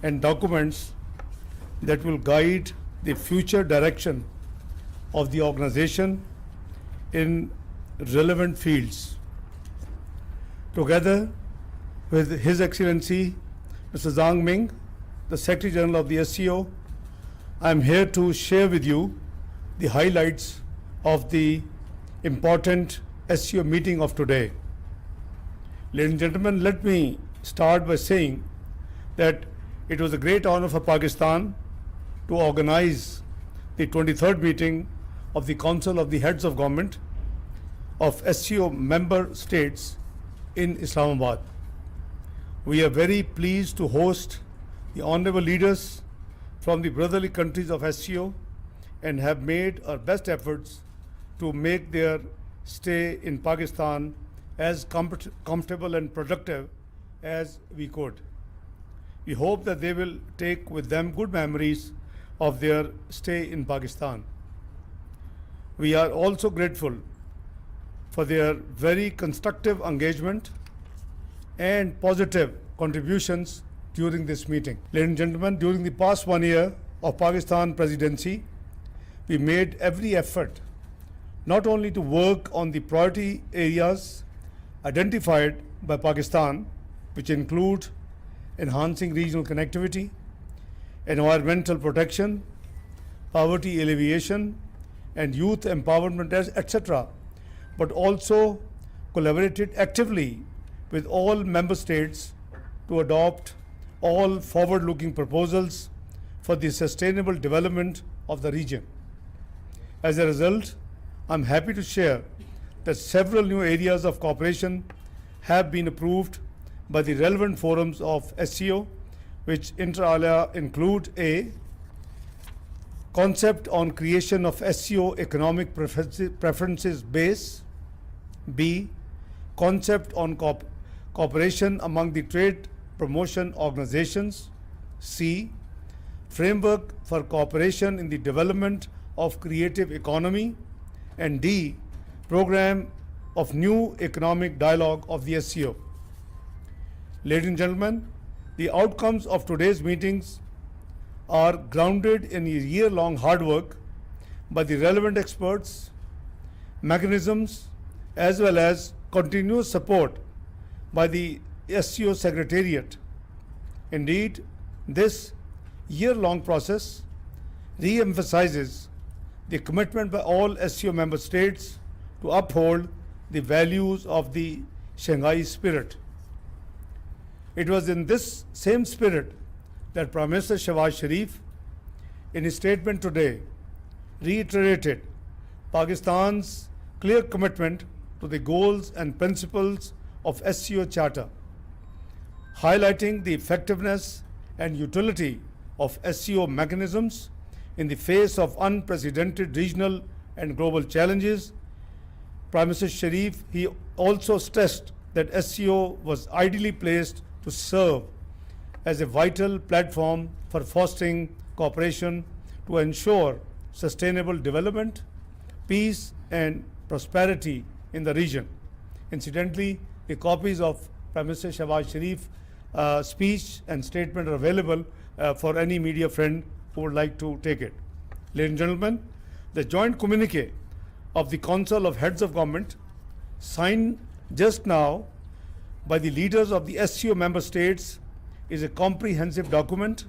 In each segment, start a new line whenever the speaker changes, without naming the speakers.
and documents that will guide the future direction of the organization in relevant fields. Together with His Excellency Mr. Zhang Ming, the Secretary General of the SCO, I am here to share with you the highlights of the important SCO meeting of today. Ladies and gentlemen, let me start by saying that it was a great honor for Pakistan to organize the 23rd meeting of the Council of the Heads of Government of SCO member states in Islamabad. We are very pleased to host the honorable leaders from the brotherly countries of SCO and have made our best efforts to make their stay in Pakistan as comfortable and productive as we could. We hope that they will take with them good memories of their stay in Pakistan. We are also grateful for their very constructive engagement and positive contributions during this meeting. Ladies and gentlemen, during the past 1 year of Pakistan presidency, we made every effort not only to work on the priority areas identified by Pakistan, which include enhancing regional connectivity, environmental protection, poverty alleviation, and youth empowerment, etc., but also collaborated actively with all member states to adopt all forward-looking proposals for the sustainable development of the region. As a result, I'm happy to share that several new areas of cooperation have been approved by the relevant forums of SCO, which inter alia include: A, concept on creation of SCO economic preferences base; B, concept on cooperation among the trade promotion organizations; C, framework for cooperation in the development of creative economy; and D, program of new economic dialogue of the SCO. Ladies and gentlemen, the outcomes of today's meetings are grounded in a year-long hard work by the relevant experts, mechanisms, as well as continuous support by the SCO Secretariat. Indeed, this year-long process re-emphasizes the commitment by all SCO member states to uphold the values of the Shanghai spirit. It was in this same spirit that Prime Minister Shehbaz Sharif, in his statement today, reiterated Pakistan's clear commitment to the goals and principles of SCO Charter, highlighting the effectiveness and utility of SCO mechanisms in the face of unprecedented regional and global challenges. Prime Minister Sharif, he also stressed that SCO was ideally placed to serve as a vital platform for fostering cooperation to ensure sustainable development, peace, and prosperity in the region. Incidentally, the copies of Prime Minister Shehbaz Sharif's speech and statement are available for any media friend who would like to take it. Ladies and gentlemen, the joint communique of the Council of Heads of Government, signed just now by the leaders of the SCO member states, is a comprehensive document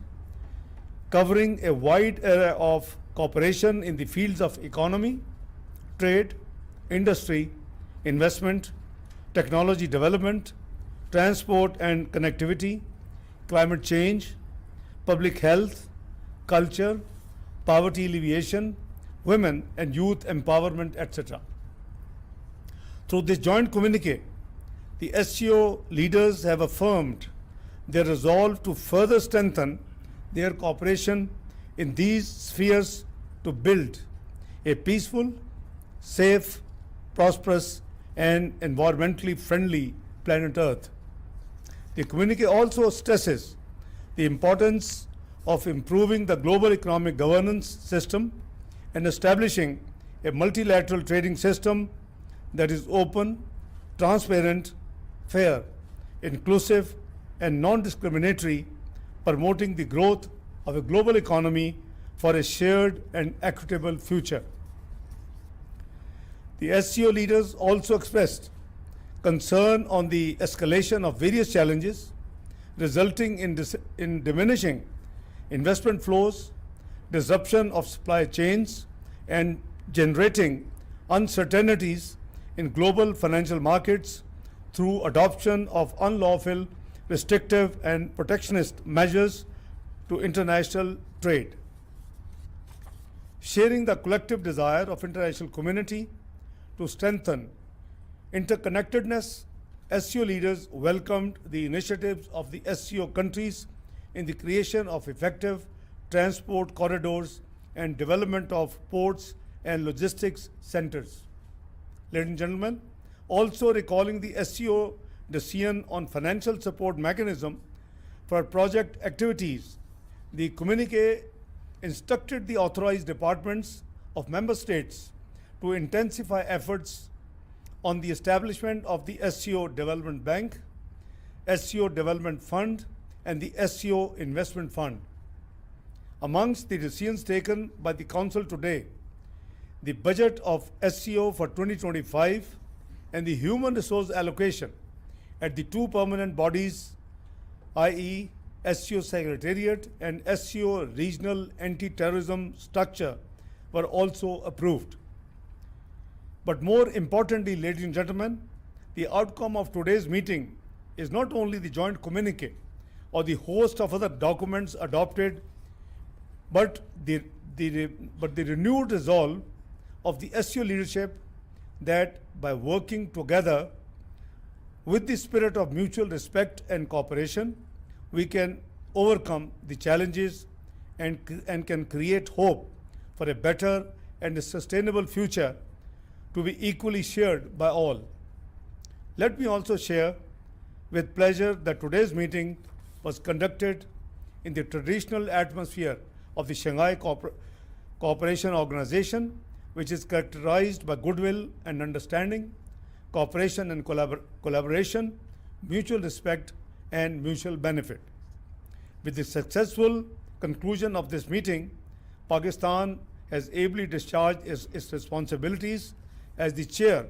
covering a wide area of cooperation in the fields of economy, trade, industry, investment, technology development, transport and connectivity, climate change, public health, culture, poverty alleviation, women and youth empowerment, etc. Through this joint communique, the SCO leaders have affirmed their resolve to further strengthen their cooperation in these spheres to build a peaceful, safe, prosperous, and environmentally friendly planet Earth. The communique also stresses the importance of improving the global economic governance system and establishing a multilateral trading system that is open, transparent, fair, inclusive, and non-discriminatory promoting the growth of a global economy for a shared and equitable future. The SCO leaders also expressed concern on the escalation of various challenges resulting in diminishing investment flows, disruption of supply chains, and generating uncertainties in global financial markets through adoption of unlawful, restrictive, and protectionist measures to international trade. Sharing the collective desire of international community to strengthen interconnectedness, SCO leaders welcomed the initiatives of the SCO countries in the creation of effective transport corridors and development of ports and logistics centers. Ladies and gentlemen, also recalling the SCO decision on financial support mechanism for project activities, the Communique instructed the authorized departments of member states to intensify efforts on the establishment of the SCO Development Bank, SCO Development Fund, and the SCO Investment Fund. Amongst the decisions taken by the Council today, the budget of SCO for 2025 and the human resource allocation at the two permanent bodies, i.e. SCO Secretariat and SCO Regional Anti-Terrorism Structure, were also approved. But more importantly, ladies and gentlemen, the outcome of today's meeting is not only the joint communique or the host of other documents adopted, but the renewed resolve of the SCO leadership that by working together with the spirit of mutual respect and cooperation, we can overcome the challenges and can create hope for a better and a sustainable future to be equally shared by all. Let me also share with pleasure that today's meeting was conducted in the traditional atmosphere of the Shanghai Cooperation Organization, which is characterized by goodwill and understanding, cooperation and collaboration, mutual respect, and mutual benefit. With the successful conclusion of this meeting, Pakistan has ably discharged its responsibilities as the chair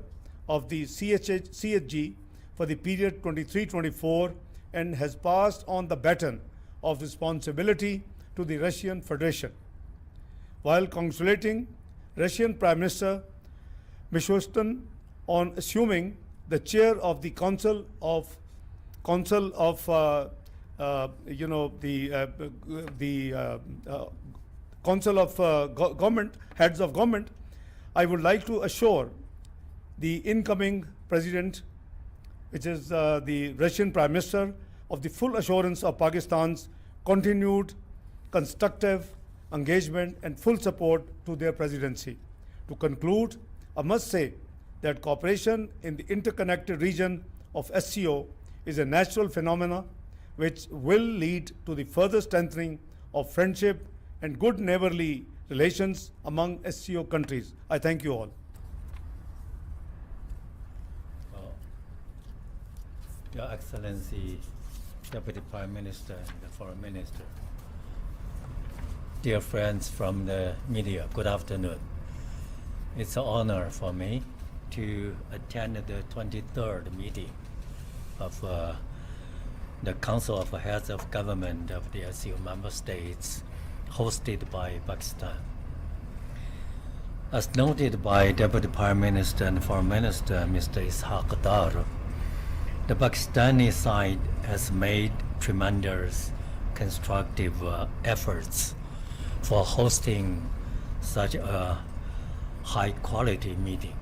of the CHG for the period 23-24 and has passed on the baton of responsibility to the Russian Federation. While congratulating Russian Prime Minister Mishustin on assuming the chair of the Council of Government, heads of government, I would like to assure the incoming president, which is the Russian Prime Minister, of the full assurance of Pakistan's continued constructive engagement and full support to their presidency. To conclude, I must say that cooperation in the interconnected region of SCO is a natural phenomenon which will lead to the further strengthening of friendship and good neighborly relations among SCO countries. I thank you all.
Your Excellency, Deputy Prime Minister and the Foreign Minister, dear friends from the media, good afternoon. It's an honor for me to attend the 23rd meeting of the Council of Heads of Government of the SCO member states, hosted by Pakistan. As noted by Deputy Prime Minister and Foreign Minister Mr. Ishaq Dar, the Pakistani side has made tremendous constructive efforts for hosting such a high-quality meeting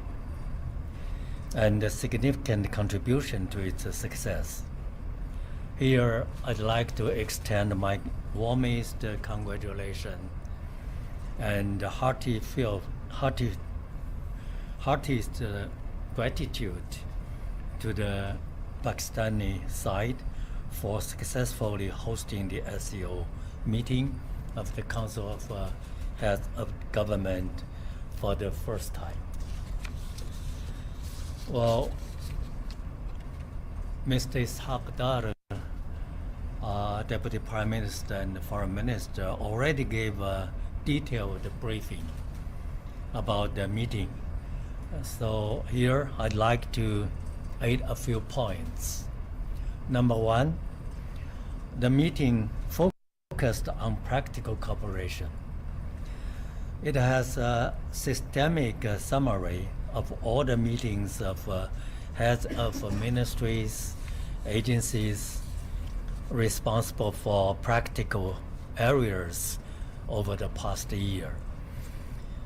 and a significant contribution to its success. Here, I'd like to extend my warmest congratulations and heartiest gratitude to the Pakistani side for successfully hosting the SCO meeting of the Council of Heads of Government for the first time. Well, Mr. Ishaq Dar Deputy Prime Minister and the Foreign Minister already gave a detailed briefing about the meeting. So here I'd like to add a few points. Number one, the meeting focused on practical cooperation. It has a systemic summary of all the meetings of heads of ministries, agencies responsible for practical areas over the past year.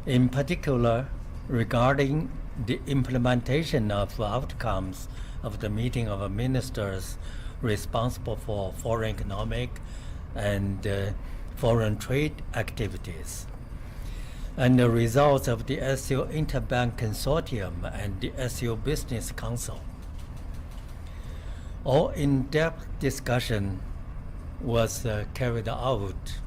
In particular, regarding the implementation of outcomes of the meeting of ministers responsible for foreign economic and foreign trade activities, and the results of the SCO Interbank Consortium and the SCO Business Council. All in-depth discussion was carried out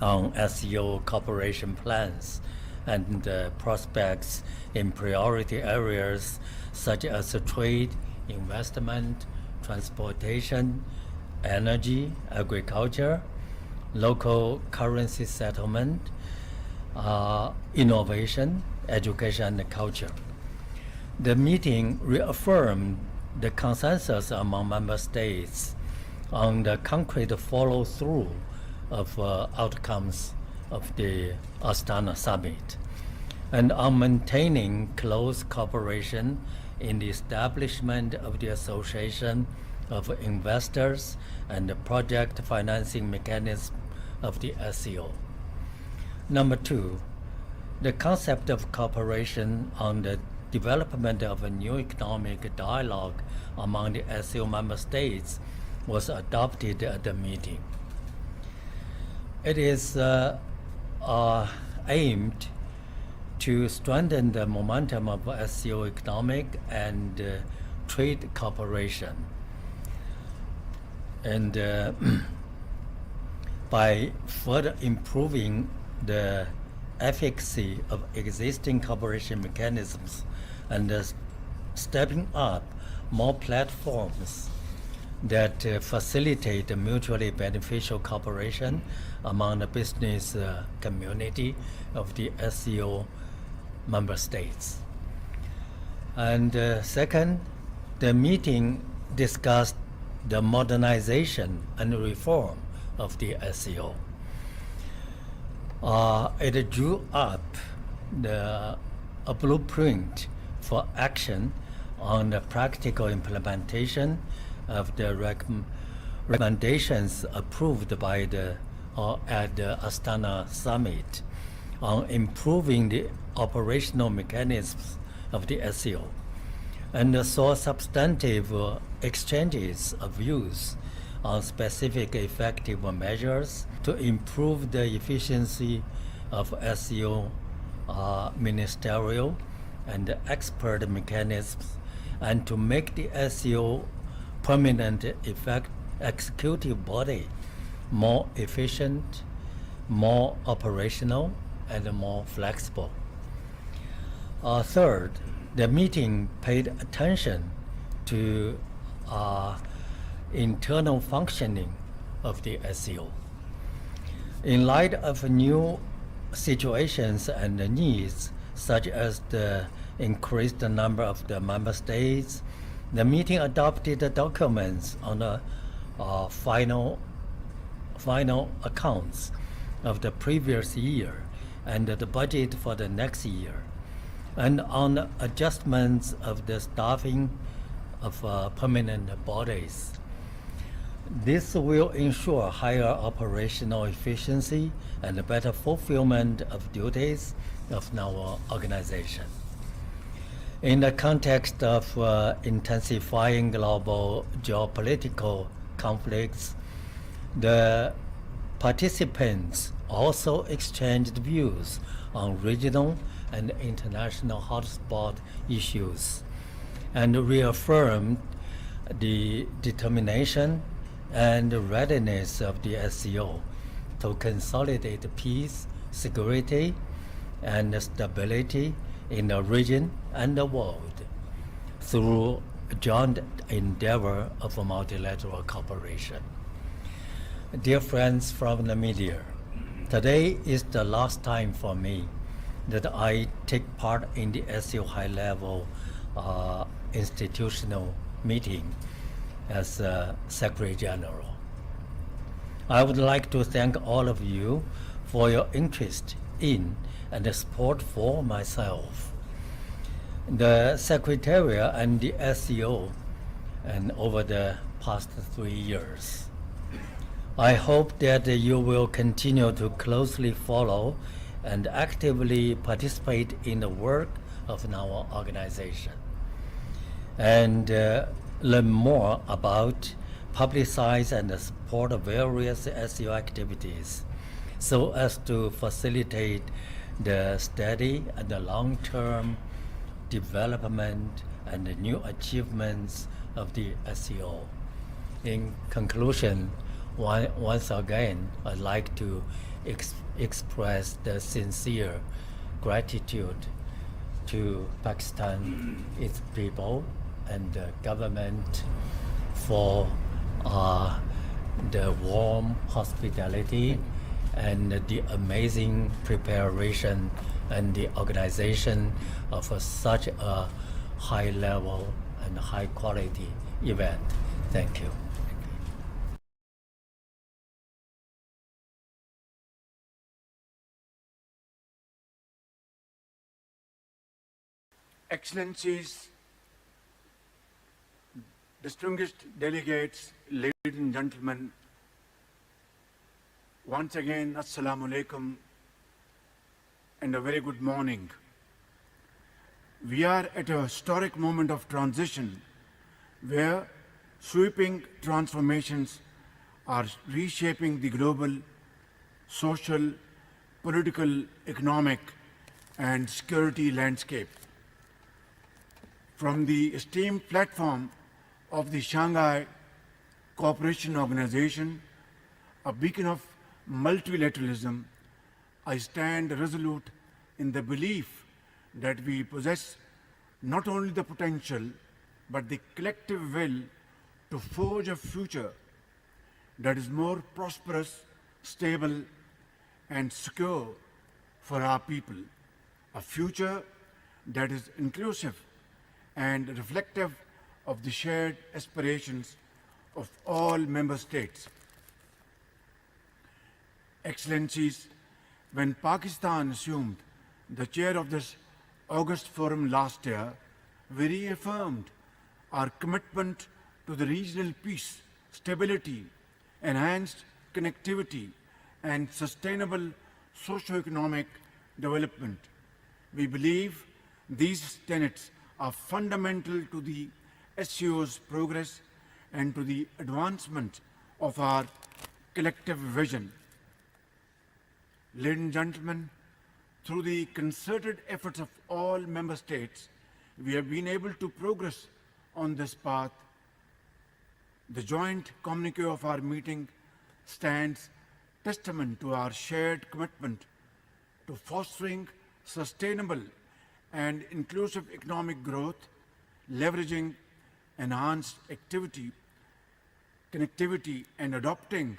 on SCO cooperation plans and prospects in priority areas such as trade, investment, transportation, energy, agriculture, local currency settlement, innovation, education, and culture. The meeting reaffirmed the consensus among member states on the concrete follow-through of outcomes of the Astana summit and on maintaining close cooperation in the establishment of the Association of Investors and the project financing mechanism of the SCO. Number two, the concept of cooperation on the development of a new economic dialogue among the SCO member states was adopted at the meeting. It is aimed to strengthen the momentum of SCO economic and trade cooperation, and by further improving the efficacy of existing cooperation mechanisms and stepping up more platforms that facilitate mutually beneficial cooperation among the business community of the SCO member states. And second, the meeting discussed the modernization and reform of the SCO. It drew up a blueprint for action on the practical implementation of the recommendations approved by at the Astana summit on improving the operational mechanisms of the SCO, and saw substantive exchanges of views on specific effective measures to improve the efficiency of SCO ministerial and expert mechanisms, and to make the SCO permanent executive body more efficient, more operational, and more flexible. Third, the meeting paid attention to internal functioning of the SCO. In light of new situations and needs, such as the increased number of the member states, the meeting adopted the documents on the final accounts of the previous year and the budget for the next year, and on adjustments of the staffing of permanent bodies. This will ensure higher operational efficiency and better fulfillment of duties of our organization. In the context of intensifying global geopolitical conflicts, the participants also exchanged views on regional and international hotspot issues, and reaffirmed the determination and readiness of the SCO to consolidate peace, security, and stability in the region and the world through joint endeavor of multilateral cooperation. Dear friends from the media, today is the last time for me that I take part in the SEO high-level institutional meeting as Secretary General. I would like to thank all of you for your interest in and the support for myself, the Secretariat and the SEO, and over the past 3 years. I hope that you will continue to closely follow and actively participate in the work of our organization and learn more about, publicize and support various SEO activities so as to facilitate the steady and the long-term development and the new achievements of the SEO. In conclusion, once again, I'd like to express the sincere gratitude to Pakistan, its people, and the government for the warm hospitality and the amazing preparation and the organization of such a high level and high quality event. Thank you.
Excellencies, distinguished delegates, ladies and gentlemen, once again, Assalamu alaikum and a very good morning. We are at a historic moment of transition where sweeping transformations are reshaping the global, social, political, economic, and security landscape. From the esteemed platform of the Shanghai Cooperation Organization, a beacon of multilateralism, I stand resolute in the belief that we possess not only the potential but the collective will to forge a future that is more prosperous, stable, and secure for our people, a future that is inclusive and reflective of the shared aspirations of all member states. Excellencies, when Pakistan assumed the chair of this August Forum last year, we reaffirmed our commitment to the regional peace, stability, enhanced connectivity, and sustainable socio-economic development. We believe these tenets are fundamental to the SEO's progress and to the advancement of our collective vision. Ladies and gentlemen, through the concerted efforts of all member states, we have been able to progress on this path. The joint communique of our meeting stands testament to our shared commitment to fostering sustainable and inclusive economic growth, leveraging enhanced activity, connectivity, and adopting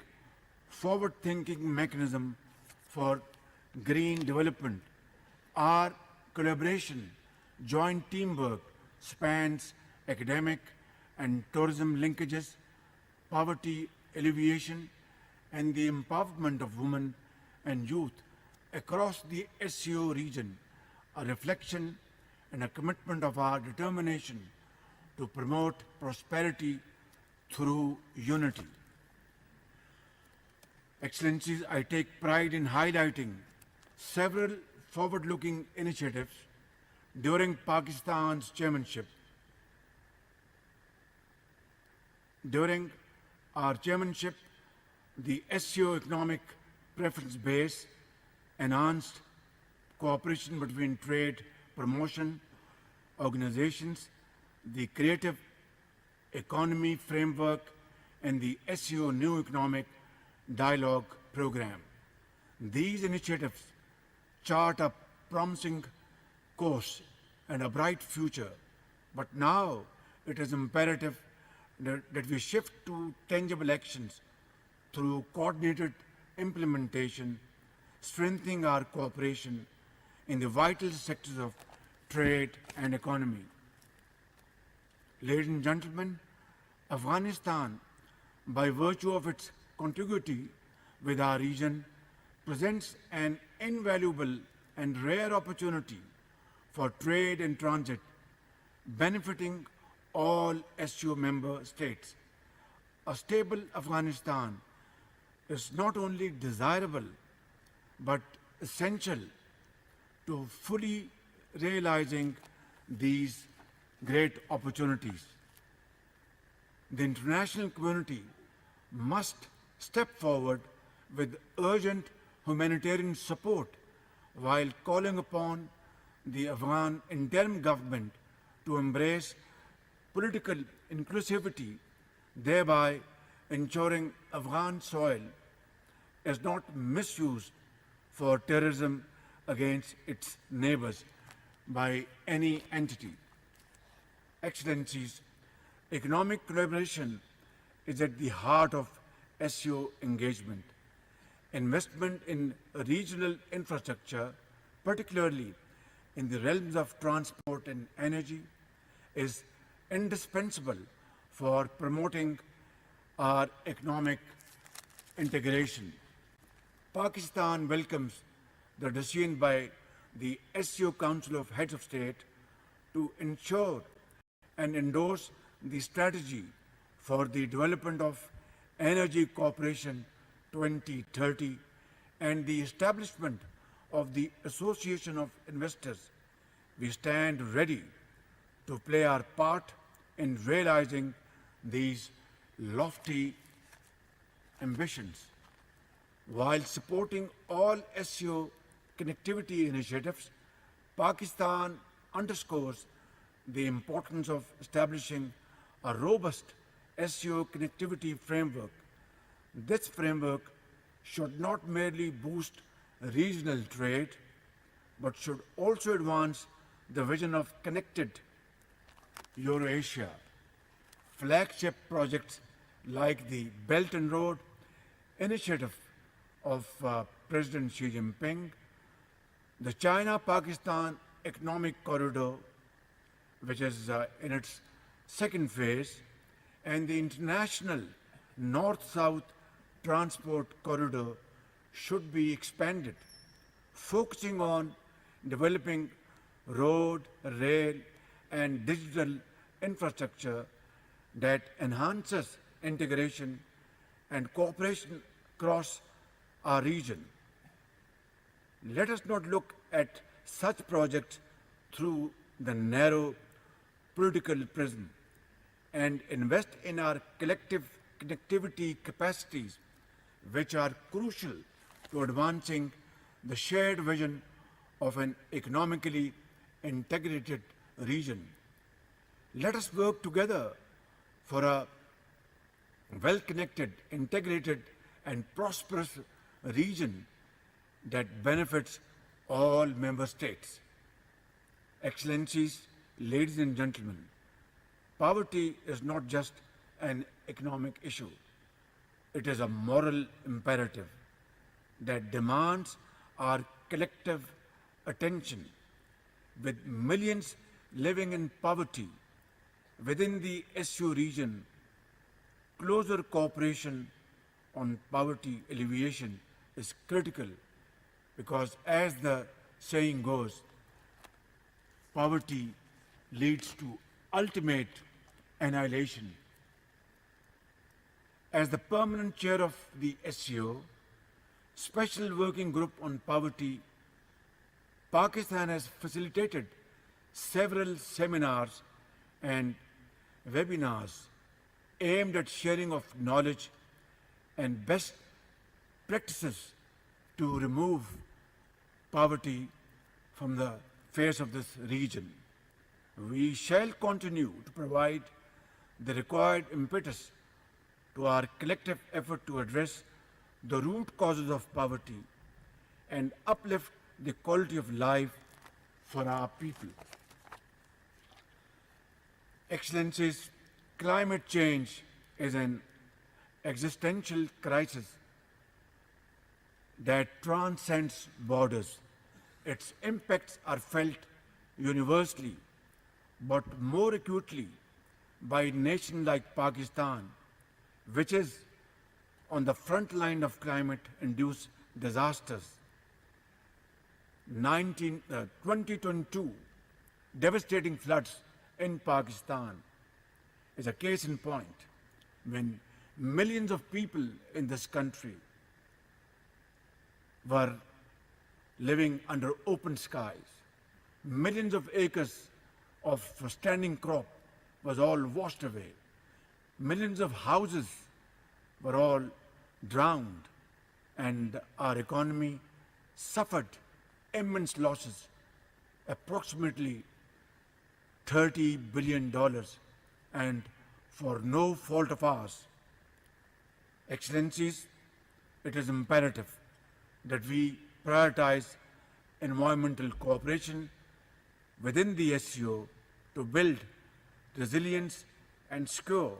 forward-thinking mechanism for green development. Our collaboration, joint teamwork spans academic and tourism linkages, poverty alleviation, and the empowerment of women and youth across the SEO region, a reflection and a commitment of our determination to promote prosperity through unity. Excellencies, I take pride in highlighting several forward-looking initiatives during Pakistan's chairmanship. During our chairmanship, the SEO economic preference base enhanced cooperation between trade promotion organizations, the creative economy framework, and the SEO new economic dialogue program. These initiatives chart a promising course and a bright future, but now it is imperative that we shift to tangible actions through coordinated implementation, strengthening our cooperation in the vital sectors of trade and economy. Ladies and gentlemen, Afghanistan, by virtue of its contiguity with our region, presents an invaluable and rare opportunity for trade and transit, benefiting all SCO member states. A stable Afghanistan is not only desirable but essential to fully realizing these great opportunities. The international community must step forward with urgent humanitarian support while calling upon the Afghan interim government to embrace political inclusivity, thereby ensuring Afghan soil is not misused for terrorism against its neighbors by any entity. Excellencies, economic collaboration is at the heart of SCO engagement. Investment in regional infrastructure, particularly in the realms of transport and energy, is indispensable for promoting our economic integration. Pakistan welcomes the decision by the SCO Council of Heads of State to ensure and endorse the strategy for the development of energy cooperation 2030 and the establishment of the Association of Investors. We stand ready to play our part in realizing these lofty ambitions. While supporting all SCO connectivity initiatives, Pakistan underscores the importance of establishing a robust SCO connectivity framework. This framework should not merely boost regional trade, but should also advance the vision of connected Eurasia. Flagship projects like the Belt and Road Initiative of President Xi Jinping, the China-Pakistan Economic Corridor, which is in its second phase, and the International North-South Transport Corridor should be expanded, focusing on developing road, rail, and digital infrastructure that enhances integration and cooperation across our region. Let us not look at such projects through the narrow political prism and invest in our collective connectivity capacities, which are crucial to advancing the shared vision of an economically integrated region. Let us work together for a well-connected, integrated, and prosperous region that benefits all member states. Excellencies, ladies and gentlemen, poverty is not just an economic issue. It is a moral imperative that demands our collective attention. With millions living in poverty within the SU region, closer cooperation on poverty alleviation is critical because, as the saying goes, poverty leads to ultimate annihilation. As the permanent chair of the SCO, Special Working Group on Poverty, Pakistan has facilitated several seminars and webinars aimed at sharing of knowledge and best practices to remove poverty from the face of this region. We shall continue to provide the required impetus to our collective effort to address the root causes of poverty and uplift the quality of life for our people. Excellencies, climate change is an existential crisis that transcends borders. Its impacts are felt universally, but more acutely by a nation like Pakistan, which is on the front line of climate-induced disasters. 2022 devastating floods in Pakistan is a case in point when millions of people in this country were living under open skies. Millions of acres of standing crop was all washed away. Millions of houses were all drowned, and our economy suffered immense losses, approximately $30 billion, and for no fault of ours. Excellencies, it is imperative that we prioritize environmental cooperation within the SCO to build resilience and secure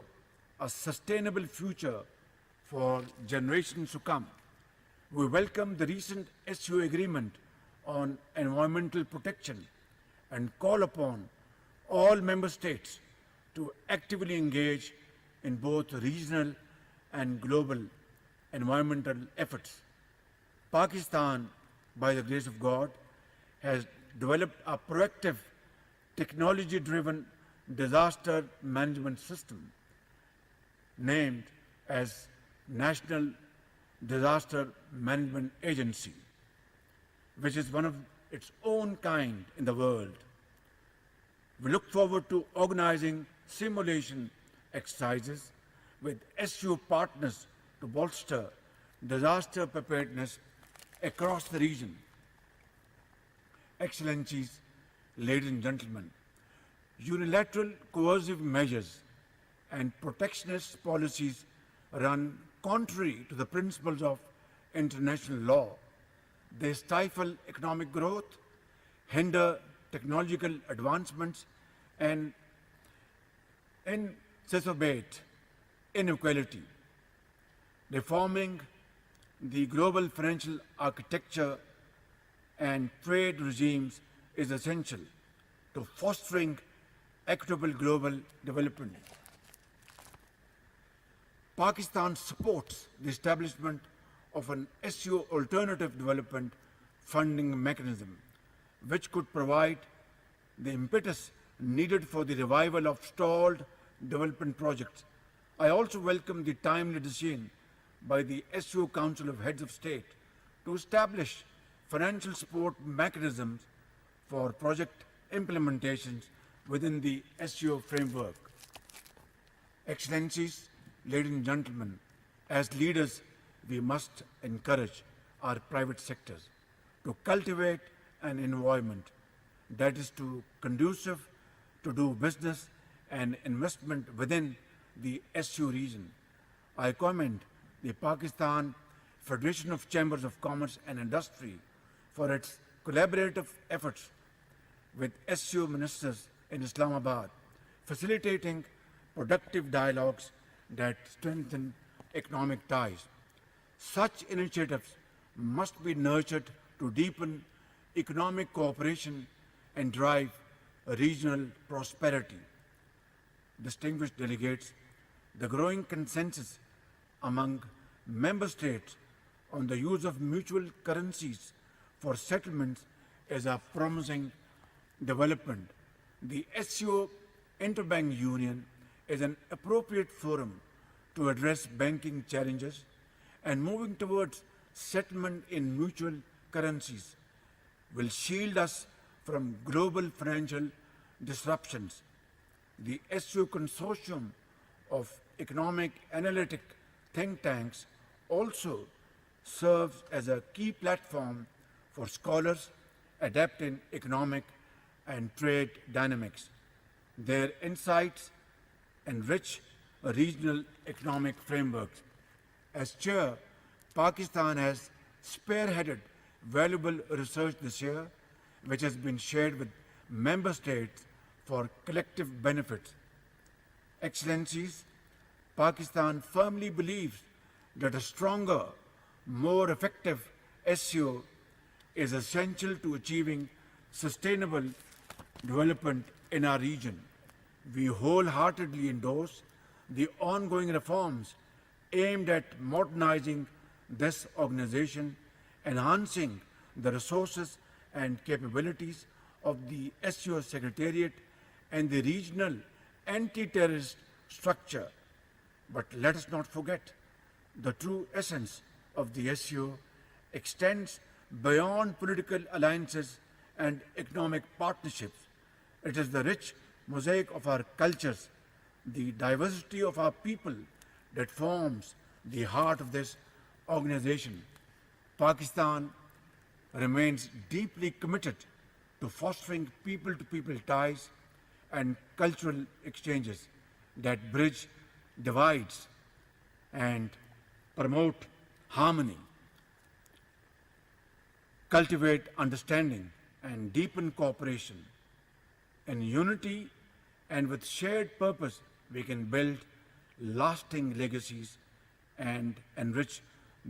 a sustainable future for generations to come. We welcome the recent SCO agreement on environmental protection and call upon all member states to actively engage in both regional and global environmental efforts. Pakistan, by the grace of God, has developed a proactive, technology-driven disaster management system named as National Disaster Management Agency, which is one of its own kind in the world. We look forward to organizing simulation exercises with SU partners to bolster disaster preparedness across the region. Excellencies, ladies and gentlemen, unilateral coercive measures and protectionist policies run contrary to the principles of international law. They stifle economic growth, hinder technological advancements, and exacerbate inequality. Reforming the global financial architecture and trade regimes is essential to fostering equitable global development. Pakistan supports the establishment of an SU alternative development funding mechanism, which could provide the impetus needed for the revival of stalled development projects. I also welcome the timely decision by the SU Council of Heads of State to establish financial support mechanisms for project implementations within the SU framework. Excellencies, ladies and gentlemen, as leaders, we must encourage our private sectors to cultivate an environment that is conducive to do business and investment within the SU region. I commend the Pakistan Federation of Chambers of Commerce and Industry for its collaborative efforts with SU ministers in Islamabad, facilitating productive dialogues that strengthen economic ties. Such initiatives must be nurtured to deepen economic cooperation and drive regional prosperity. Distinguished delegates, the growing consensus among member states on the use of mutual currencies for settlements is a promising development. The SCO Interbank Union is an appropriate forum to address banking challenges, and moving towards settlement in mutual currencies will shield us from global financial disruptions. The SU Consortium of Economic Analytic Think Tanks also serves as a key platform for scholars adapting economic and trade dynamics. Their insights enrich regional economic frameworks. As chair, Pakistan has spearheaded valuable research this year, which has been shared with member states for collective benefits. Excellencies, Pakistan firmly believes that a stronger, more effective SCO is essential to achieving sustainable development in our region. We wholeheartedly endorse the ongoing reforms aimed at modernizing this organization, enhancing the resources and capabilities of the SCO Secretariat and the regional anti-terrorist structure. But let us not forget, the true essence of the SCO extends beyond political alliances and economic partnerships. It is the rich mosaic of our cultures, the diversity of our people that forms the heart of this organization. Pakistan remains deeply committed to fostering people-to-people ties and cultural exchanges that bridge divides and promote harmony, cultivate understanding, and deepen cooperation. In unity and with shared purpose, we can build lasting legacies and enrich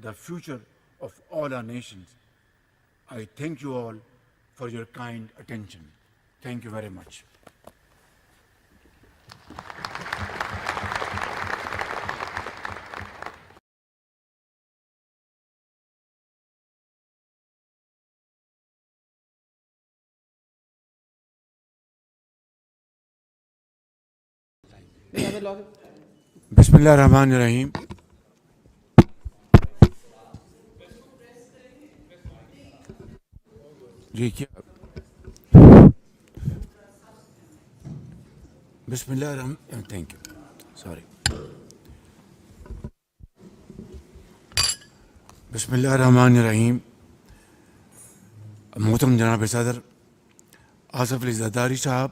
the future of all our nations. I thank you all for your kind attention. Thank you very much. Bismillah ar-Rahman ar-Rahim. جی کیا بسم اللہ الرحمن thank you sorry بسم اللہ الرحمن الرحیم. محترم جناب صدر آصف علی زرداری صاحب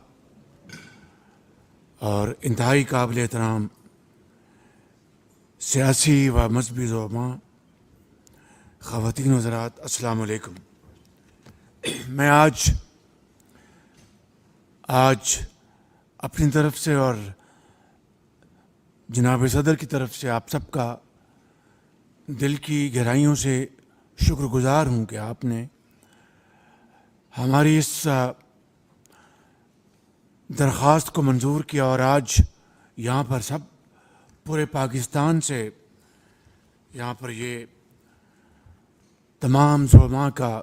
اور انتہائی قابل احترام سیاسی و مذہبی زعماء، خواتین و حضرات، السلام علیکم. میں آج اپنی طرف سے اور جناب صدر کی طرف سے آپ سب کا دل کی گہرائیوں سے شکر گزار ہوں کہ آپ نے ہماری اس درخواست کو منظور کیا اور آج یہاں پر سب پورے پاکستان سے یہاں پر یہ تمام زعماء کا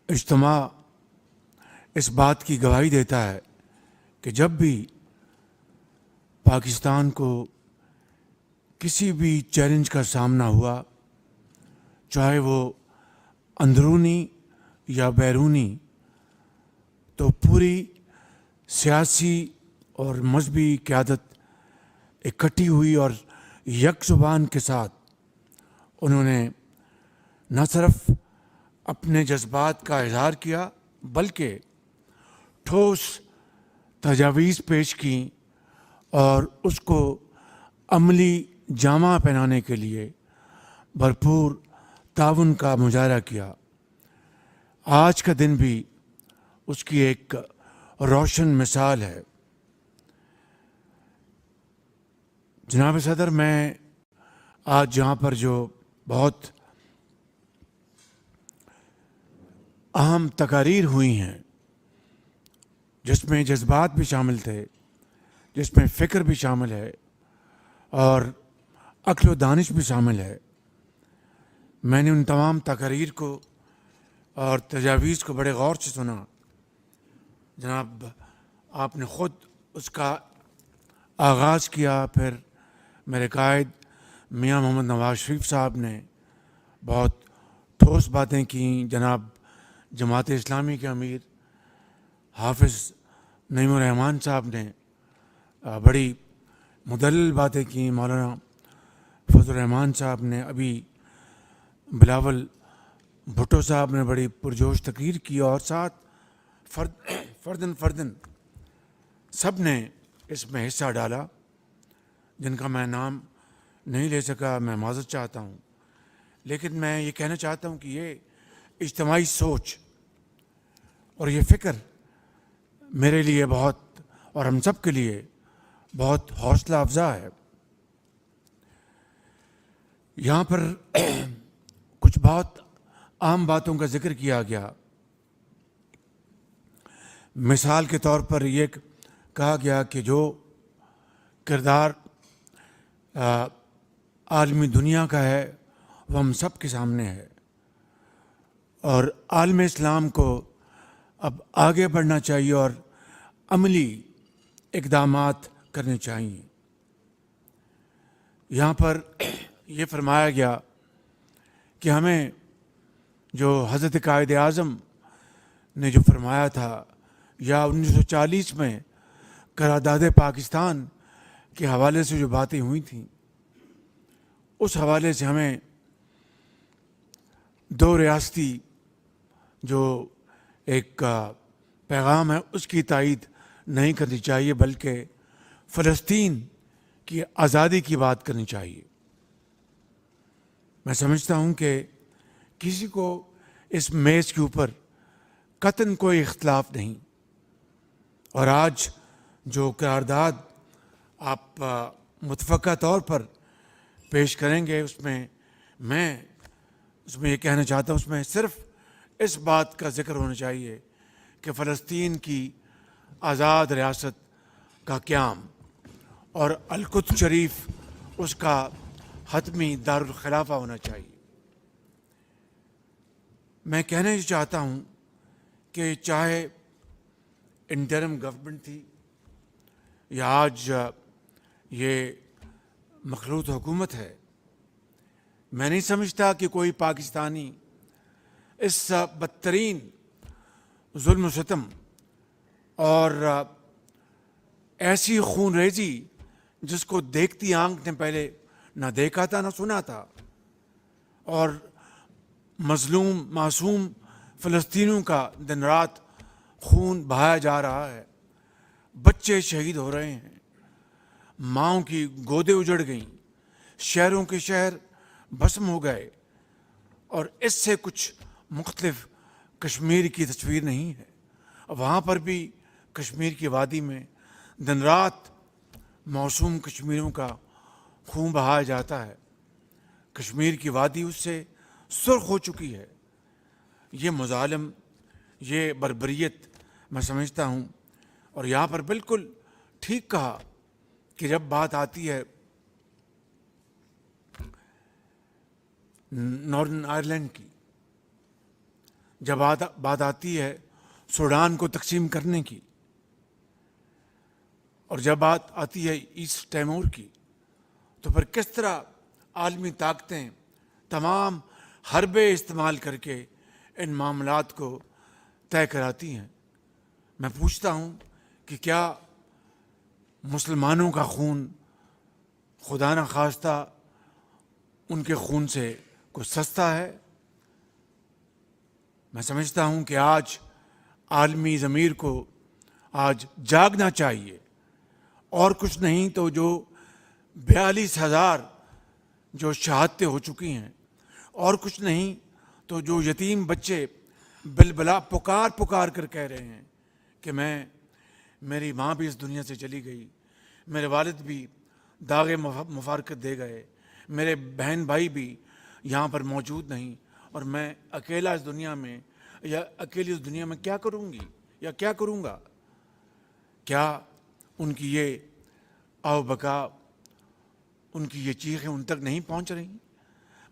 اجتماع اس بات کی گواہی دیتا ہے کہ جب بھی پاکستان کو کسی بھی چیلنج کا سامنا ہوا، چاہے وہ اندرونی یا بیرونی، تو پوری سیاسی اور مذہبی قیادت اکٹھی ہوئی اور یک زبان کے ساتھ انہوں نے نہ صرف اپنے جذبات کا اظہار کیا بلکہ ٹھوس تجاویز پیش کیں اور اس کو عملی جامہ پہنانے کے لیے بھرپور تعاون کا مظاہرہ کیا. آج کا دن بھی اس کی ایک روشن مثال ہے. جناب صدر، میں آج یہاں پر جو بہت اہم تقاریر ہوئی ہیں، جس میں جذبات بھی شامل تھے، جس میں فکر بھی شامل ہے اور عقل و دانش بھی شامل ہے، میں نے ان تمام تقاریر کو اور تجاویز کو بڑے غور سے سنا. جناب آپ نے خود اس کا آغاز کیا، پھر میرے قائد میاں محمد نواز شریف صاحب نے بہت ٹھوس باتیں کیں، جناب جماعت اسلامی کے امیر حافظ نعیم الرحمان صاحب نے بڑی مدلل باتیں کیں، مولانا فضل الرحمان صاحب نے، ابھی بلاول بھٹو صاحب نے بڑی پرجوش تقریر کی، اور ساتھ فردن سب نے اس میں حصہ ڈالا، جن کا میں نام نہیں لے سکا، میں معذرت چاہتا ہوں. لیکن میں یہ کہنا چاہتا ہوں کہ یہ اجتماعی سوچ اور یہ فکر میرے لیے بہت، اور ہم سب کے لیے بہت حوصلہ افزا ہے. یہاں پر کچھ بہت عام باتوں کا ذکر کیا گیا. مثال کے طور پر یہ کہا گیا کہ جو کردار عالمی دنیا کا ہے وہ ہم سب کے سامنے ہے، اور عالم اسلام کو اب آگے بڑھنا چاہیے اور عملی اقدامات کرنے چاہیے. یہاں پر یہ فرمایا گیا کہ ہمیں جو حضرت قائد اعظم نے جو فرمایا تھا، یا 1940 میں قرارداد پاکستان کے حوالے سے جو باتیں ہوئی تھیں، اس حوالے سے ہمیں دو ریاستی جو ایک پیغام ہے اس کی تائید نہیں کرنی چاہیے، بلکہ فلسطین کی آزادی کی بات کرنی چاہیے. میں سمجھتا ہوں کہ کسی کو اس میز کے اوپر قطعاً کوئی اختلاف نہیں، اور آج جو قرارداد آپ متفقہ طور پر پیش کریں گے، اس میں یہ کہنا چاہتا ہوں، اس میں صرف اس بات کا ذکر ہونا چاہیے کہ فلسطین کی آزاد ریاست کا قیام اور القدس شریف اس کا حتمی دارالخلافہ ہونا چاہیے. میں کہنا یہ چاہتا ہوں کہ چاہے انٹرم گورنمنٹ تھی یا آج یہ مخلوط حکومت ہے، میں نہیں سمجھتا کہ کوئی پاکستانی اس بدترین ظلم و ستم اور ایسی خون ریزی جس کو دیکھتی آنکھ نے پہلے نہ دیکھا تھا نہ سنا تھا، اور مظلوم معصوم فلسطینیوں کا دن رات خون بہایا جا رہا ہے، بچے شہید ہو رہے ہیں، ماؤں کی گودیں اجڑ گئیں، شہروں کے شہر بھسم ہو گئے، اور اس سے کچھ مختلف کشمیر کی تصویر نہیں ہے. وہاں پر بھی کشمیر کی وادی میں دن رات معصوم کشمیریوں کا خون بہایا جاتا ہے. کشمیر کی وادی اس سے سرخ ہو چکی ہے. یہ مظالم، یہ بربریت میں سمجھتا ہوں، اور یہاں پر بالکل ٹھیک کہا کہ جب بات آتی ہے ناردن آئرلینڈ کی، جب بات آتی ہے سوڈان کو تقسیم کرنے کی، اور جب بات آتی ہے ایسٹ تیمور کی، تو پھر کس طرح عالمی طاقتیں تمام حربے استعمال کر کے ان معاملات کو طے کراتی ہیں. میں پوچھتا ہوں کہ کیا مسلمانوں کا خون خدا نہ خواستہ ان کے خون سے کچھ سستا ہے؟ میں سمجھتا ہوں کہ آج عالمی ضمیر کو آج جاگنا چاہیے، اور کچھ نہیں تو جو 42,000 جو شہادتیں ہو چکی ہیں، اور کچھ نہیں تو جو یتیم بچے بلبلا پکار کر کہہ رہے ہیں کہ میری ماں بھی اس دنیا سے چلی گئی، میرے والد بھی داغ مفارقت دے گئے، میرے بہن بھائی بھی یہاں پر موجود نہیں، اور میں اکیلا اس دنیا میں یا اکیلی اس دنیا میں کیا کروں گی یا کیا کروں گا؟ کیا ان کی یہ آو بکا، ان کی یہ چیخیں ان تک نہیں پہنچ رہی؟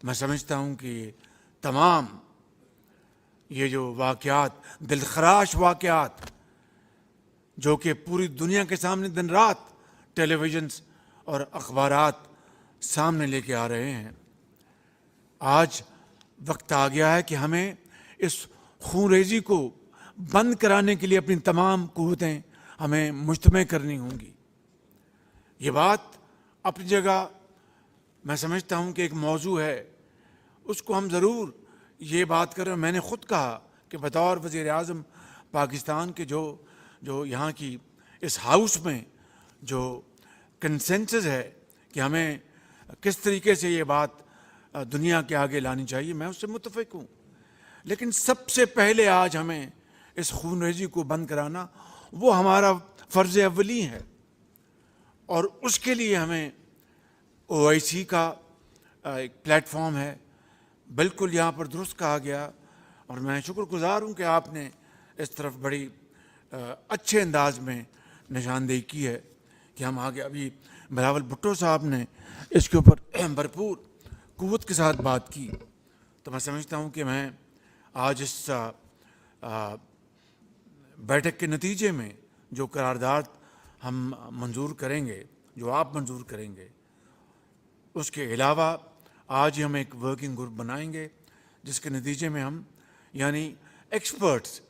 میں سمجھتا ہوں کہ تمام یہ جو واقعات، دلخراش واقعات جو کہ پوری دنیا کے سامنے دن رات ٹیلی ویژنز اور اخبارات سامنے لے کے آ رہے ہیں، آج وقت آ گیا ہے کہ ہمیں اس خون ریزی کو بند کرانے کے لیے اپنی تمام قوتیں ہمیں مجتمع کرنی ہوں گی. یہ بات اپنی جگہ میں سمجھتا ہوں کہ ایک موضوع ہے، اس کو ہم ضرور یہ بات کریں. میں نے خود کہا کہ بطور وزیر اعظم پاکستان کے جو یہاں کی اس ہاؤس میں جو کنسنسس ہے کہ ہمیں کس طریقے سے یہ بات دنیا کے آگے لانی چاہیے، میں اس سے متفق ہوں. لیکن سب سے پہلے آج ہمیں اس خون ریزی کو بند کرانا وہ ہمارا فرض اولی ہے، اور اس کے لیے ہمیں OIC کا ایک پلیٹ فارم ہے. بالکل یہاں پر درست کہا گیا, اور میں شکر گزار ہوں کہ آپ نے اس طرف بڑی اچھے انداز میں نشاندہی کی ہے کہ ہم آگے. ابھی بلاول بھٹو صاحب نے اس کے اوپر بھرپور قوت کے ساتھ بات کی, تو میں سمجھتا ہوں کہ میں آج اس بیٹھک کے نتیجے میں جو قرارداد ہم منظور کریں گے, جو آپ منظور کریں گے, اس کے علاوہ آج ہم ایک ورکنگ گروپ بنائیں گے جس کے نتیجے میں ہم یعنی ایکسپرٹس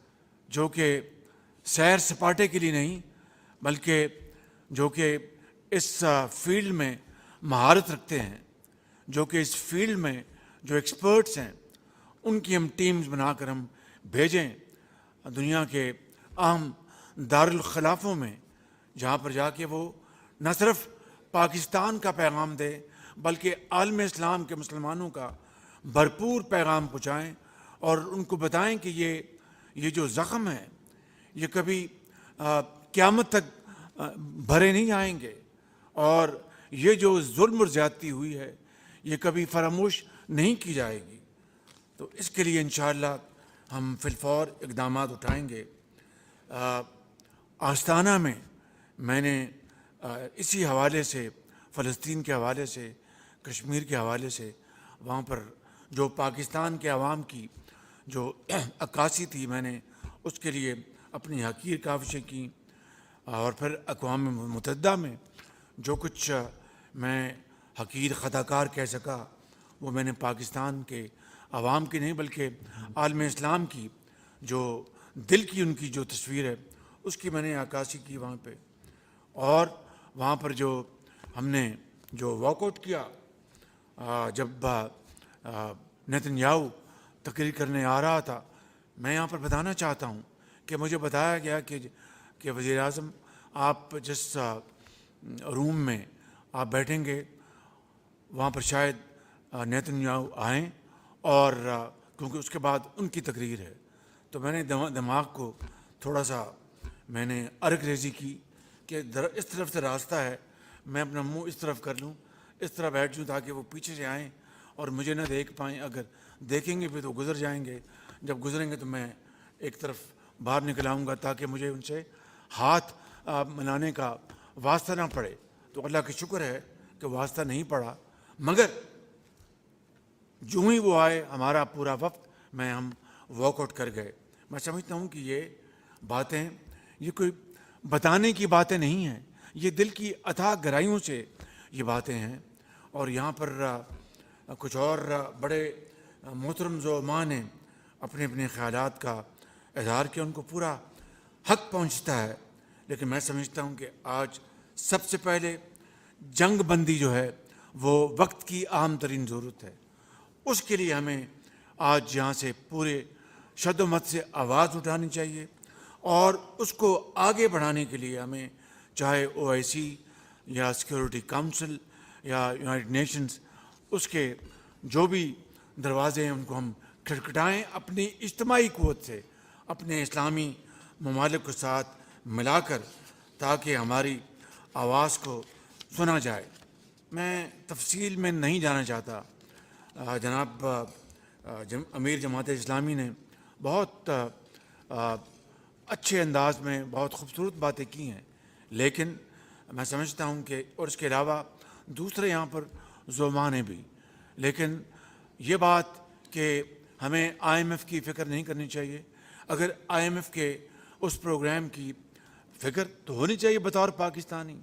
جو کہ سیر سپاٹے کے لیے نہیں بلکہ جو کہ اس فیلڈ میں مہارت رکھتے ہیں, جو کہ اس فیلڈ میں جو ایکسپرٹس ہیں, ان کی ہم ٹیمز بنا کر ہم بھیجیں دنیا کے اہم دارالخلافوں میں, جہاں پر جا کے وہ نہ صرف پاکستان کا پیغام دے بلکہ عالم اسلام کے مسلمانوں کا بھرپور پیغام پہنچائیں, اور ان کو بتائیں کہ یہ جو زخم ہے یہ کبھی قیامت تک بھرے نہیں آئیں گے, اور یہ جو ظلم اور زیادتی ہوئی ہے یہ کبھی فراموش نہیں کی جائے گی. تو اس کے لیے انشاءاللہ ہم فی الفور اقدامات اٹھائیں گے. آستانہ میں میں نے اسی حوالے سے, فلسطین کے حوالے سے, کشمیر کے حوالے سے, وہاں پر جو پاکستان کے عوام کی جو عکاسی تھی, میں نے اس کے لیے اپنی حقیر کاوشیں کی, اور پھر اقوام متحدہ میں جو کچھ میں حقیر خطاکار کہہ سکا وہ میں نے پاکستان کے عوام کی نہیں بلکہ عالم اسلام کی جو دل کی ان کی جو تصویر ہے اس کی میں نے عکاسی کی وہاں پہ. اور وہاں پر جو ہم نے جو واک آؤٹ کیا جب نیتنیاہو تقریر کرنے آ رہا تھا, میں یہاں پر بتانا چاہتا ہوں کہ مجھے بتایا گیا کہ وزیر اعظم آپ جس روم میں آپ بیٹھیں گے وہاں پر شاید نیتنیاہو آئیں, اور کیونکہ اس کے بعد ان کی تقریر ہے. تو میں نے دماغ کو تھوڑا سا میں نے ارک ریزی کی کہ اس طرف سے راستہ ہے, میں اپنا منہ اس طرف کر لوں, اس طرح بیٹھ جوں تاکہ وہ پیچھے سے آئیں اور مجھے نہ دیکھ پائیں. اگر دیکھیں گے پھر تو گزر جائیں گے, جب گزریں گے تو میں ایک طرف باہر نکل آؤں گا تاکہ مجھے ان سے ہاتھ ملانے کا واسطہ نہ پڑے. تو اللہ کا شکر ہے کہ واسطہ نہیں پڑا, مگر جو ہی وہ آئے ہمارا پورا وقت میں ہم واک آؤٹ کر گئے. میں سمجھتا ہوں کہ یہ باتیں یہ کوئی بتانے کی باتیں نہیں ہیں, یہ دل کی اتھاہ گہرائیوں سے یہ باتیں ہیں. اور یہاں پر کچھ اور بڑے محترم زعماء نے اپنے اپنے خیالات کا اظہار کیا, ان کو پورا حق پہنچتا ہے, لیکن میں سمجھتا ہوں کہ آج سب سے پہلے جنگ بندی جو ہے وہ وقت کی اہم ترین ضرورت ہے. اس کے لیے ہمیں آج یہاں سے پورے شد و مت سے آواز اٹھانی چاہیے, اور اس کو آگے بڑھانے کے لیے ہمیں چاہے OIC یا سیکورٹی کاؤنسل یا یونائٹڈ نیشنز اس کے جو بھی دروازے ہیں ان کو ہم کھٹکھٹائیں اپنی اجتماعی قوت سے, اپنے اسلامی ممالک کے ساتھ ملا کر, تاکہ ہماری آواز کو سنا جائے. میں تفصیل میں نہیں جانا چاہتا, جناب امیر جماعت اسلامی نے بہت اچھے انداز میں بہت خوبصورت باتیں کی ہیں, لیکن میں سمجھتا ہوں کہ اور اس کے علاوہ دوسرے یہاں پر زعماء نے بھی, لیکن یہ بات کہ ہمیں IMF کی فکر نہیں کرنی چاہیے. اگر IMF کے اس پروگرام کی فکر تو ہونی چاہیے بطور پاکستانی,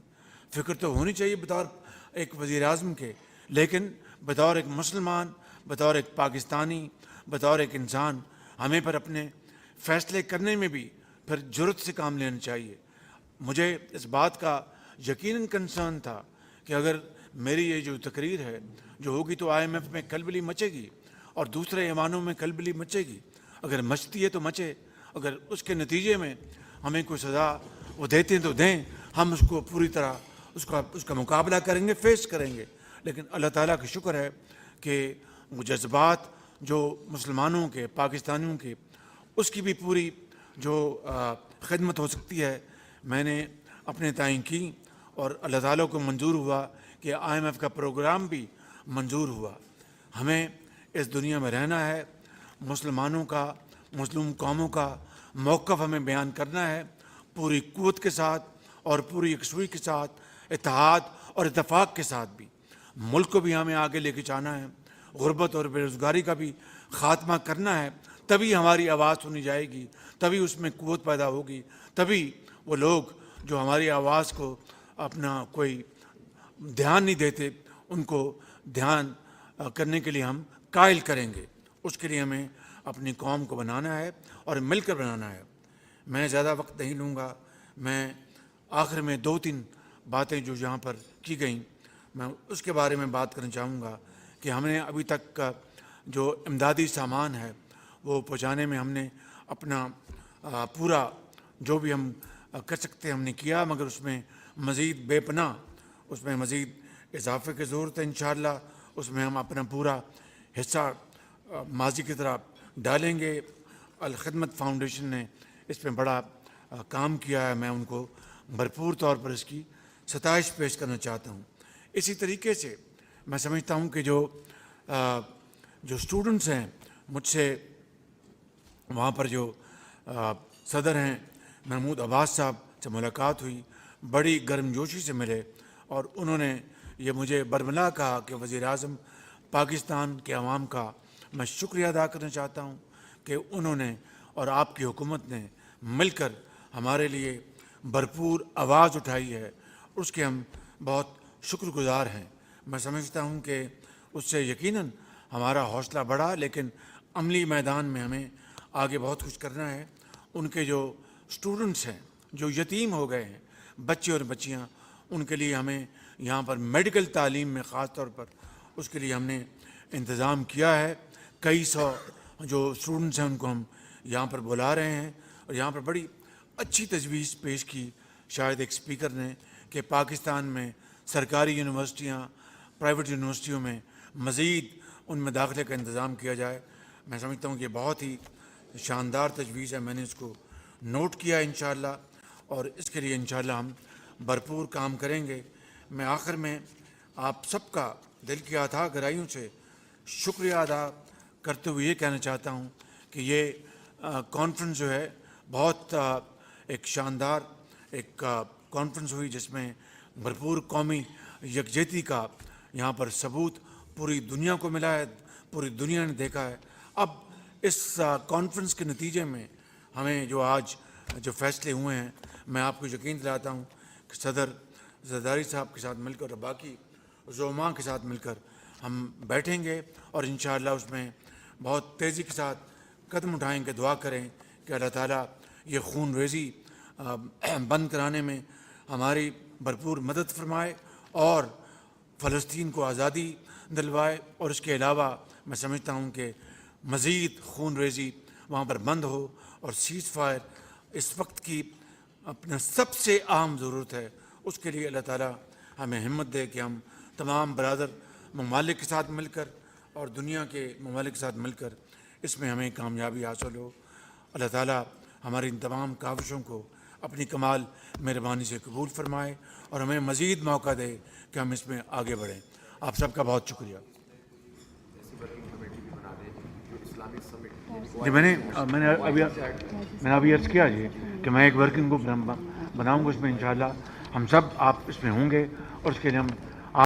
فکر تو ہونی چاہیے بطور ایک وزیر اعظم کے, لیکن بطور ایک مسلمان, بطور ایک پاکستانی, بطور ایک انسان ہمیں پر اپنے فیصلے کرنے میں بھی پھر جرأت سے کام لینا چاہیے. مجھے اس بات کا یقیناً کنسرن تھا کہ اگر میری یہ جو تقریر ہے جو ہوگی تو IMF میں کلبلی مچے گی اور دوسرے ایوانوں میں کلبلی مچے گی. اگر مچتی ہے تو مچے, اگر اس کے نتیجے میں ہمیں کوئی سزا وہ دیتے ہیں تو دیں, ہم اس کو پوری طرح اس کا مقابلہ کریں گے, فیس کریں گے. لیکن اللہ تعالیٰ کا شکر ہے کہ وہ جذبات جو مسلمانوں کے, پاکستانیوں کے, اس کی بھی پوری جو خدمت ہو سکتی ہے میں نے اپنے تئیں کی, اور اللہ تعالیٰ کو منظور ہوا کہ IMF کا پروگرام بھی منظور ہوا. ہمیں اس دنیا میں رہنا ہے, مسلمانوں کا, مسلم قوموں کا موقف ہمیں بیان کرنا ہے پوری قوت کے ساتھ اور پوری یکسوئی کے ساتھ, اتحاد اور اتفاق کے ساتھ بھی. ملک کو بھی ہمیں آگے لے کے جانا ہے, غربت اور بے روزگاری کا بھی خاتمہ کرنا ہے. تبھی ہماری آواز سنی جائے گی, تبھی اس میں قوت پیدا ہوگی, تبھی وہ لوگ جو ہماری آواز کو اپنا کوئی دھیان نہیں دیتے ان کو دھیان کرنے کے لیے ہم قائل کریں گے. اس کے لیے ہمیں اپنی قوم کو بنانا ہے اور مل کر بنانا ہے. میں زیادہ وقت نہیں لوں گا. میں آخر میں 2-3 باتیں جو یہاں پر کی گئیں میں اس کے بارے میں بات کرنا چاہوں گا کہ ہم نے ابھی تک کا جو امدادی سامان ہے وہ پہنچانے میں ہم نے اپنا پورا جو بھی ہم کر سکتے ہیں ہم نے کیا, مگر اس میں مزید بے پناہ اس میں مزید اضافے کی ضرورت ہے. انشاءاللہ اس میں ہم اپنا پورا حصہ ماضی کی طرح ڈالیں گے. الخدمت فاؤنڈیشن نے اس میں بڑا کام کیا ہے, میں ان کو بھرپور طور پر اس کی ستائش پیش کرنا چاہتا ہوں. اسی طریقے سے میں سمجھتا ہوں کہ جو اسٹوڈنٹس ہیں, مجھ سے وہاں پر جو صدر ہیں محمود عباس صاحب سے ملاقات ہوئی, بڑی گرم جوشی سے ملے اور انہوں نے یہ مجھے برملا کہا کہ وزیر اعظم پاکستان کے عوام کا میں شکریہ ادا کرنا چاہتا ہوں کہ انہوں نے اور آپ کی حکومت نے مل کر ہمارے لیے بھرپور آواز اٹھائی ہے, اس کے ہم بہت شکر گزار ہیں. میں سمجھتا ہوں کہ اس سے یقیناً ہمارا حوصلہ بڑھا, لیکن عملی میدان میں ہمیں آگے بہت کچھ کرنا ہے. ان کے جو اسٹوڈنٹس ہیں جو یتیم ہو گئے ہیں, بچے اور بچیاں, ان کے لیے ہمیں یہاں پر میڈیکل تعلیم میں خاص طور پر اس کے لیے ہم نے انتظام کیا ہے. کئی سو جو اسٹوڈنٹس ہیں ان کو ہم یہاں پر بلا رہے ہیں اور یہاں پر بڑی اچھی تجویز پیش کی شاید ایک اسپیکر نے کہ پاکستان میں سرکاری یونیورسٹیاں, پرائیویٹ یونیورسٹیوں میں مزید ان میں داخلے کا انتظام کیا جائے. میں سمجھتا ہوں کہ بہت ہی شاندار تجویز ہے, میں نے اس کو نوٹ کیا انشاءاللہ اور اس کے لیے انشاءاللہ ہم بھرپور کام کریں گے. میں آخر میں آپ سب کا دل کی اتھاہ گہرائیوں سے شکریہ ادا کرتے ہوئے یہ کہنا چاہتا ہوں کہ یہ کانفرنس جو ہے بہت ایک شاندار ایک کانفرنس ہوئی جس میں بھرپور قومی یکجہتی کا یہاں پر ثبوت پوری دنیا کو ملا ہے, پوری دنیا نے دیکھا ہے. اب اس کانفرنس کے نتیجے میں ہمیں جو آج جو فیصلے ہوئے ہیں, میں آپ کو یقین دلاتا ہوں کہ صدر زرداری صاحب کے ساتھ مل کر اور باقی زعماء کے ساتھ مل کر ہم بیٹھیں گے اور انشاءاللہ اس میں بہت تیزی کے ساتھ قدم اٹھائیں گے. دعا کریں کہ اللہ تعالیٰ یہ خون ریزی بند کرانے میں ہماری بھرپور مدد فرمائے اور فلسطین کو آزادی دلوائے. اور اس کے علاوہ میں سمجھتا ہوں کہ مزید خون ریزی وہاں پر بند ہو اور سیز فائر اس وقت کی اپنا سب سے اہم ضرورت ہے. اس کے لیے اللہ تعالیٰ ہمیں ہمت دے کہ ہم تمام برادر ممالک کے ساتھ مل کر اور دنیا کے ممالک کے ساتھ مل کر اس میں ہمیں کامیابی حاصل ہو. اللہ تعالیٰ ہماری ان تمام کاوشوں کو اپنی کمال مہربانی سے قبول فرمائے اور ہمیں مزید موقع دے کہ ہم اس میں آگے بڑھیں. آپ سب کا بہت شکریہ. جی میں نے ابھی عرض کیا جی کہ میں ایک ورکنگ گروپ بناؤں گا, اس میں انشاءاللہ ہم سب آپ اس میں ہوں گے اور اس کے لیے ہم